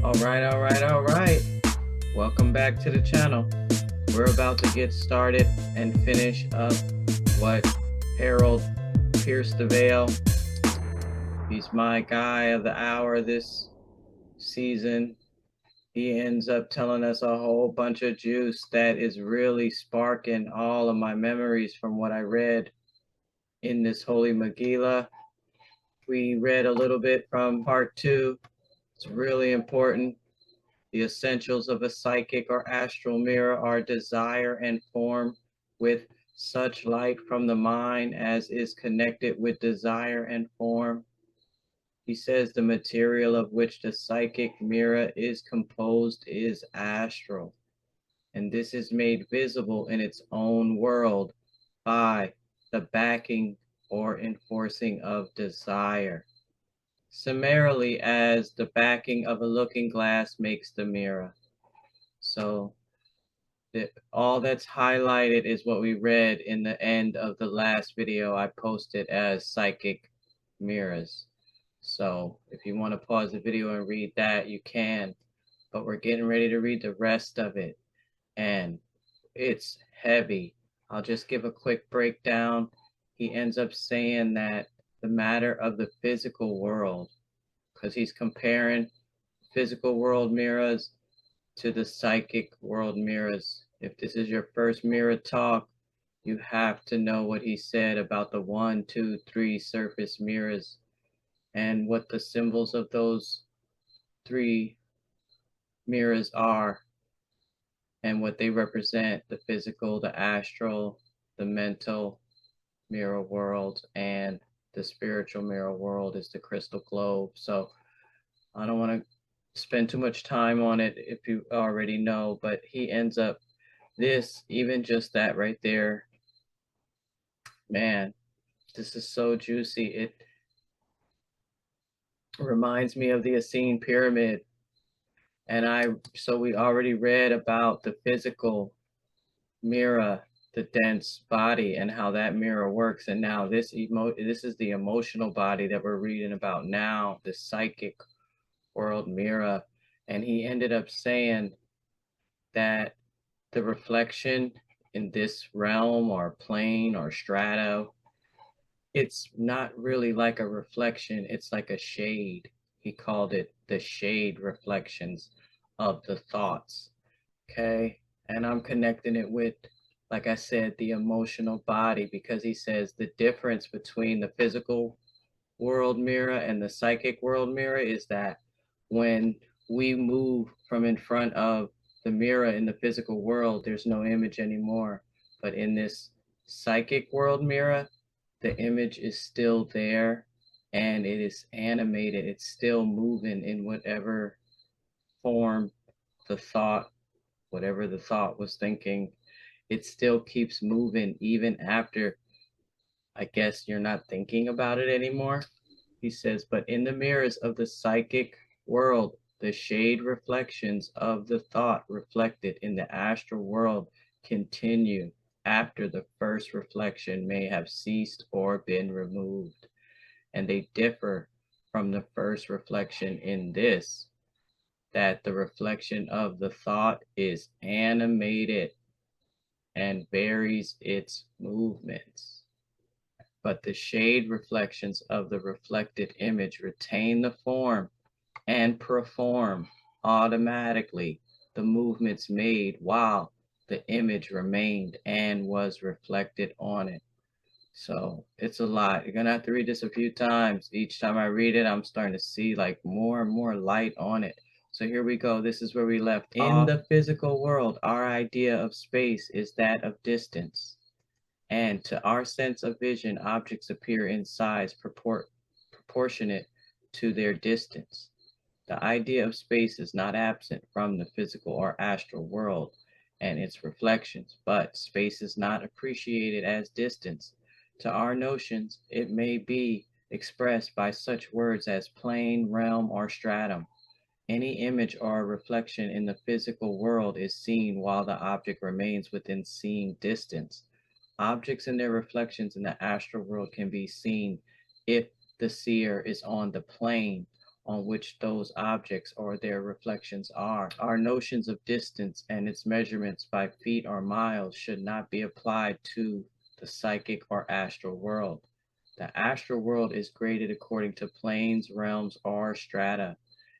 All right. Welcome back to the channel. We're about to get started and finish up what Harold pierced the veil. He's my guy of the hour this season. He ends up telling us a whole bunch of juice that is really sparking all of my memories from what I read in this Holy Megillah. We read a little bit from part 2. It's really important. The essentials of a psychic or astral mirror are desire and form with such light from the mind as is connected with desire and form. He says the material of which the psychic mirror is composed is astral, and this is made visible in its own world by the backing or enforcing of desire. Similarly, as the backing of a looking glass makes the mirror. So all that's highlighted is what we read in the end of the last video I posted as psychic mirrors. So if you want to pause the video and read that, you can. But we're getting ready to read the rest of it. And it's heavy. I'll just give a quick breakdown. He ends up saying that the matter of the physical world, because he's comparing physical world mirrors to the psychic world mirrors. If this is your first mirror talk, you have to know what he said about the 1, 2, 3 surface mirrors and what the symbols of those 3 mirrors are and what they represent: the physical, the astral, the mental mirror world, and the spiritual mirror world is the crystal globe. So I don't want to spend too much time on it if you already know, but he ends up even just that right there, man, this is so juicy. It reminds me of the Essene pyramid. And so we already read about the physical mirror, the dense body, and how that mirror works. And now this is the emotional body that we're reading about now, the psychic world mirror. And he ended up saying that the reflection in this realm or plane or strato, it's not really like a reflection, it's like a shade. He called it the shade reflections of the thoughts. Okay. And I'm connecting it with, like I said, the emotional body, because he says the difference between the physical world mirror and the psychic world mirror is that when we move from in front of the mirror in the physical world, there's no image anymore. But in this psychic world mirror, the image is still there and it is animated. It's still moving in whatever form the thought, whatever the thought was thinking, it still keeps moving even after, I guess, you're not thinking about it anymore. He says, but in the mirrors of the psychic world, the shade reflections of the thought reflected in the astral world continue after the first reflection may have ceased or been removed. And they differ from the first reflection in this, that the reflection of the thought is animated and varies its movements. But the shade reflections of the reflected image retain the form and perform automatically the movements made while the image remained and was reflected on it. So it's a lot. You're going to have to read this a few times. Each time I read it, I'm starting to see like more and more light on it. So here we go. This is where we left off. In the physical world, our idea of space is that of distance. And to our sense of vision, objects appear in size proportionate to their distance. The idea of space is not absent from the physical or astral world and its reflections, but space is not appreciated as distance. To our notions, it may be expressed by such words as plane, realm, or stratum. Any image or reflection in the physical world is seen while the object remains within seeing distance. Objects and their reflections in the astral world can be seen if the seer is on the plane on which those objects or their reflections are. Our notions of distance and its measurements by feet or miles should not be applied to the psychic or astral world. The astral world is graded according to planes, realms, or strata,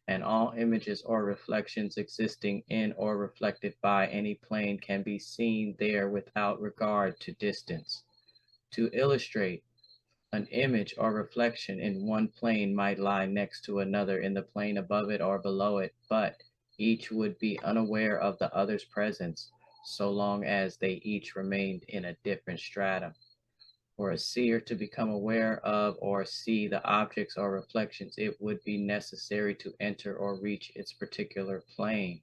and all images or reflections existing in or reflected by any plane can be seen there without regard to distance. To illustrate, an image or reflection in one plane might lie next to another in the plane above it or below it, but each would be unaware of the other's presence so long as they each remained in a different stratum. For a seer to become aware of or see the objects or reflections, it would be necessary to enter or reach its particular plane.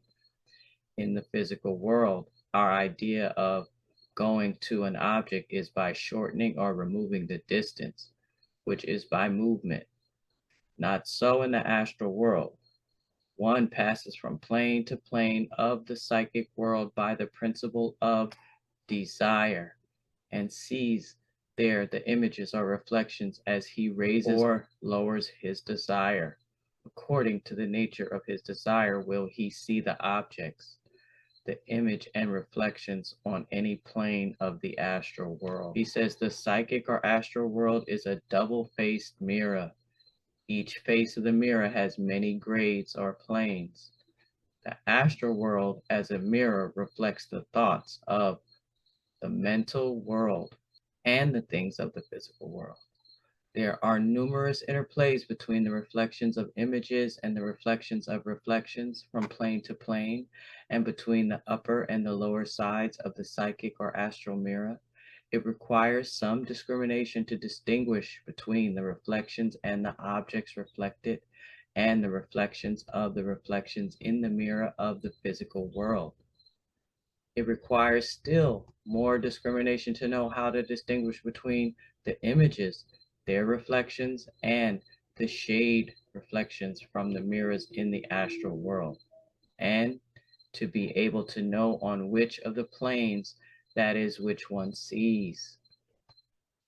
In the physical world, our idea of going to an object is by shortening or removing the distance, which is by movement. Not so in the astral world. One passes from plane to plane of the psychic world by the principle of desire and sees there the images or reflections as he raises or lowers his desire. According to the nature of his desire will he see the objects, the image and reflections on any plane of the astral world. He says the psychic or astral world is a double-faced mirror. Each face of the mirror has many grades or planes. The astral world as a mirror reflects the thoughts of the mental world and the things of the physical world. There are numerous interplays between the reflections of images and the reflections of reflections from plane to plane, and between the upper and the lower sides of the psychic or astral mirror. It requires some discrimination to distinguish between the reflections and the objects reflected and the reflections of the reflections in the mirror of the physical world. It requires still more discrimination to know how to distinguish between the images, their reflections, and the shade reflections from the mirrors in the astral world, and to be able to know on which of the planes that is which one sees.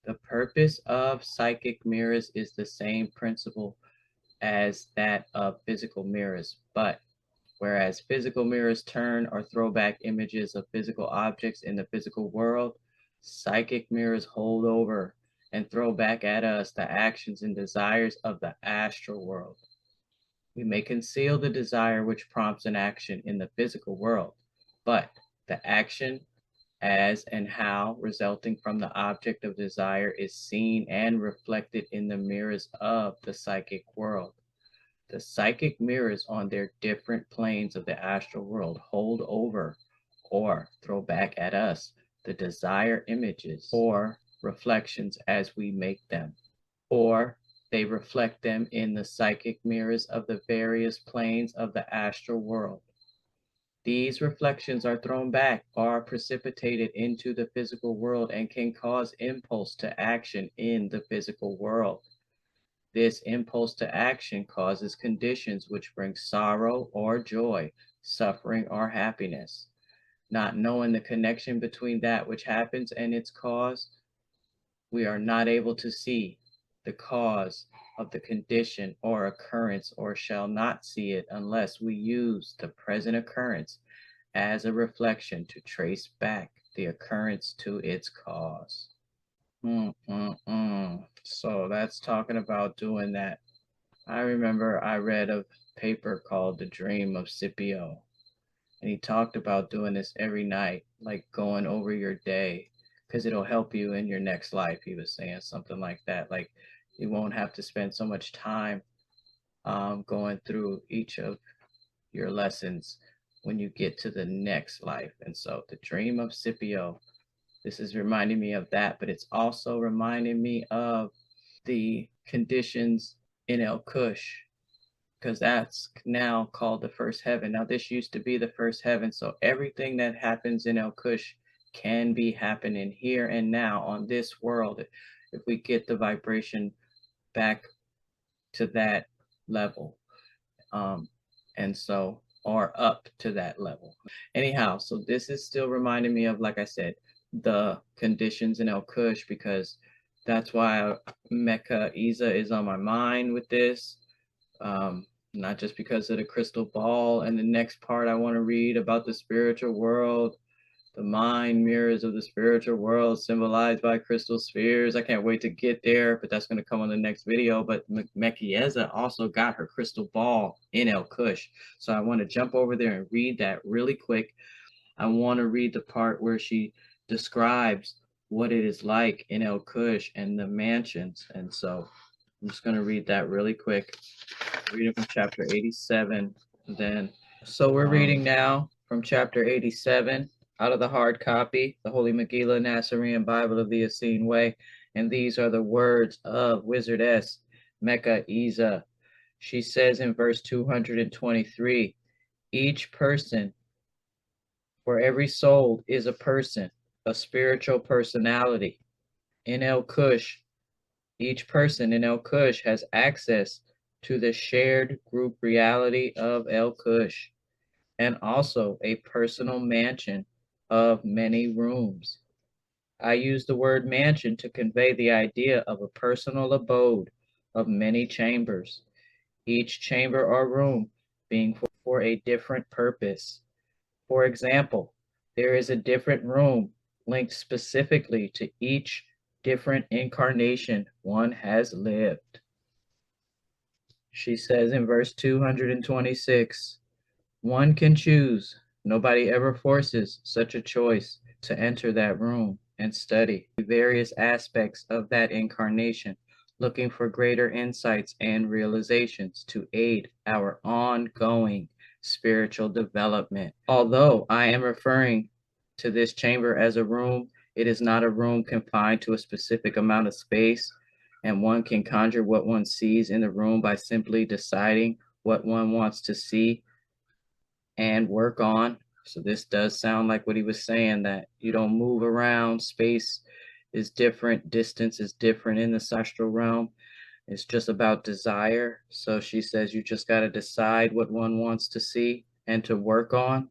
The purpose of psychic mirrors is the same principle as that of physical mirrors, but whereas physical mirrors turn or throw back images of physical objects in the physical world, psychic mirrors hold over and throw back at us the actions and desires of the astral world. We may conceal the desire which prompts an action in the physical world, but the action as and how resulting from the object of desire is seen and reflected in the mirrors of the psychic world. The psychic mirrors on their different planes of the astral world hold over or throw back at us the desire images or reflections as we make them, or they reflect them in the psychic mirrors of the various planes of the astral world. These reflections are thrown back or precipitated into the physical world and can cause impulse to action in the physical world. This impulse to action causes conditions which bring sorrow or joy, suffering or happiness. Not knowing the connection between that which happens and its cause, we are not able to see the cause of the condition or occurrence, or shall not see it unless we use the present occurrence as a reflection to trace back the occurrence to its cause. So that's talking about doing that. I remember I read a paper called The Dream of Scipio, and he talked about doing this every night, like going over your day, because it'll help you in your next life. He was saying something like that, like you won't have to spend so much time going through each of your lessons when you get to the next life. And so The Dream of Scipio, this is reminding me of that, but it's also reminding me of the conditions in El Kush, because that's now called the first heaven. Now, this used to be the first heaven, so everything that happens in El Kush can be happening here and now on this world if we get the vibration back to that level. And so, or up to that level. Anyhow, so this is still reminding me of, like I said, the conditions in El Kush, because that's why Mecca Isa is on my mind with this. Not just because of the crystal ball. And the next part I want to read about the spiritual world, the mind mirrors of the spiritual world symbolized by crystal spheres. I can't wait to get there, but that's going to come on the next video. But Mekieza also got her crystal ball in El Kush. So I want to jump over there and read that really quick. I want to read the part where she describes what it is like in El Kush and the mansions. And so I'm just going to read that really quick. Reading from chapter 87. Then, so we're reading now from chapter 87 out of the hard copy, the Holy Megillah Nazarene Bible of the Essene Way. And these are the words of Wizardess Mekieza. She says in verse 223, each person, for every soul is a person, a spiritual personality. In El Kush, each person in El Kush has access to the shared group reality of El Kush, and also a personal mansion of many rooms. I use the word mansion to convey the idea of a personal abode of many chambers, each chamber or room being for a different purpose. For example, there is a different room linked specifically to each different incarnation one has lived. She says in verse 226, one can choose. Nobody ever forces such a choice to enter that room and study various aspects of that incarnation, looking for greater insights and realizations to aid our ongoing spiritual development. Although I am referring to this chamber as a room, it is not a room confined to a specific amount of space, and one can conjure what one sees in the room by simply deciding what one wants to see and work on. So this does sound like what he was saying, that you don't move around, space is different, distance is different in the astral realm. It's just about desire. So she says you just got to decide what one wants to see and to work on.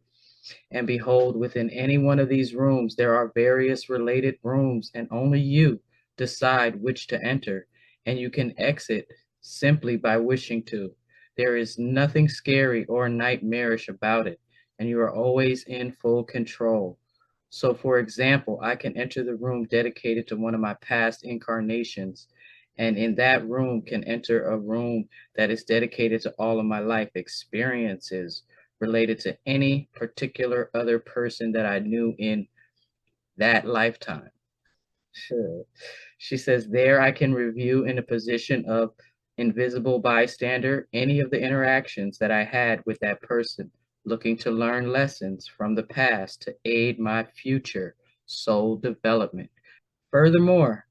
And behold, within any one of these rooms, there are various related rooms, and only you decide which to enter, and you can exit simply by wishing to. There is nothing scary or nightmarish about it, and you are always in full control. So, for example, I can enter the room dedicated to one of my past incarnations, and in that room can enter a room that is dedicated to all of my life experiences related to any particular other person that I knew in that lifetime. Sure. She says, there I can review in a position of invisible bystander any of the interactions that I had with that person, looking to learn lessons from the past to aid my future soul development. Furthermore,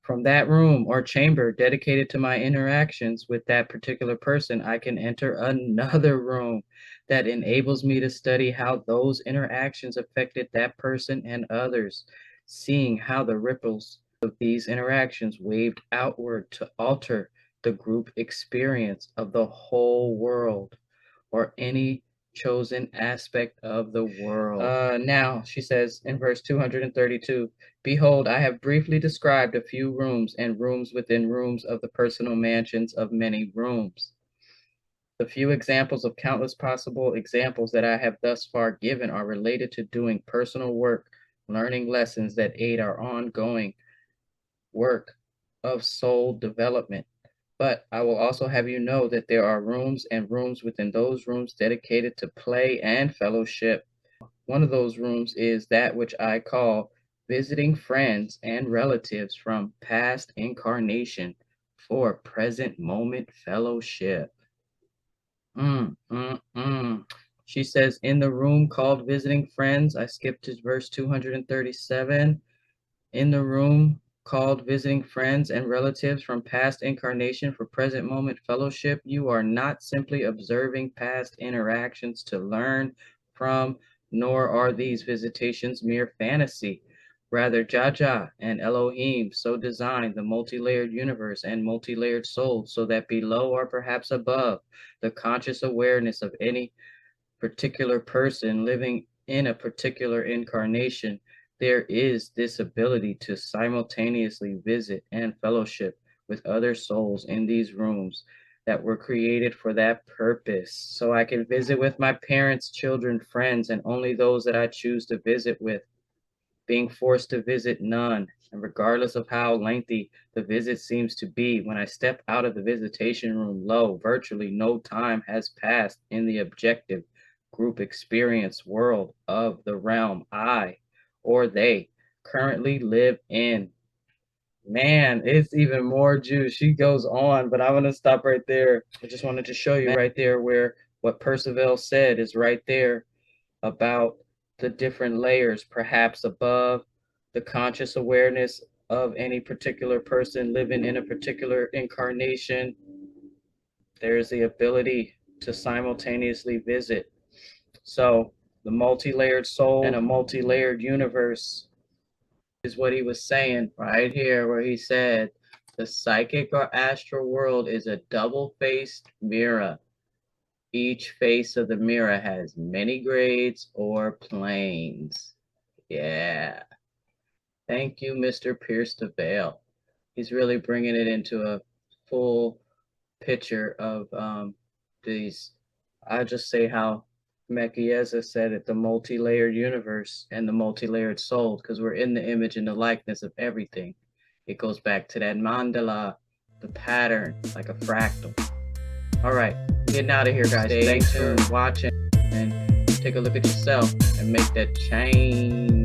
from that room or chamber dedicated to my interactions with that particular person, I can enter another room that enables me to study how those interactions affected that person and others, seeing how the ripples of these interactions waved outward to alter the group experience of the whole world or any chosen aspect of the world. Now, she says in verse 232, behold, I have briefly described a few rooms and rooms within rooms of the personal mansions of many rooms. The few examples of countless possible examples that I have thus far given are related to doing personal work, learning lessons that aid our ongoing work of soul development. But I will also have you know that there are rooms and rooms within those rooms dedicated to play and fellowship. One of those rooms is that which I call visiting friends and relatives from past incarnation for present moment fellowship. She says, in the room called visiting friends, I skipped to verse 237. In the room called visiting friends and relatives from past incarnation for present moment fellowship, you are not simply observing past interactions to learn from, nor are these visitations mere fantasy. Rather, Jaja and Elohim so designed the multi-layered universe and multi-layered soul so that below or perhaps above the conscious awareness of any particular person living in a particular incarnation, there is this ability to simultaneously visit and fellowship with other souls in these rooms. that were created for that purpose. So I can visit with my parents, children, friends, and only those that I choose to visit with, being forced to visit none. And regardless of how lengthy the visit seems to be, when I step out of the visitation room, lo, virtually no time has passed in the objective group experience world of the realm I or they currently live in. Man, it's even more juice. She goes on, but I'm gonna stop right there. I just wanted to show you right there where what Percival said is right there about the different layers, perhaps above the conscious awareness of any particular person living in a particular incarnation. There's the ability to simultaneously visit. So the multi-layered soul and a multi-layered universe is what he was saying right here, where he said the psychic or astral world is a double-faced mirror. Each face of the mirror has many grades or planes. Yeah. Thank you, Mr. Pierce DeVale. He's really bringing it into a full picture of these. I'll just say how Mekieza said it, the multi-layered universe and the multi-layered soul, because we're in the image and the likeness of everything. It goes back to that mandala, the pattern, like a fractal. All right, getting out of here, guys. Thanks for watching, and take a look at yourself and make that change.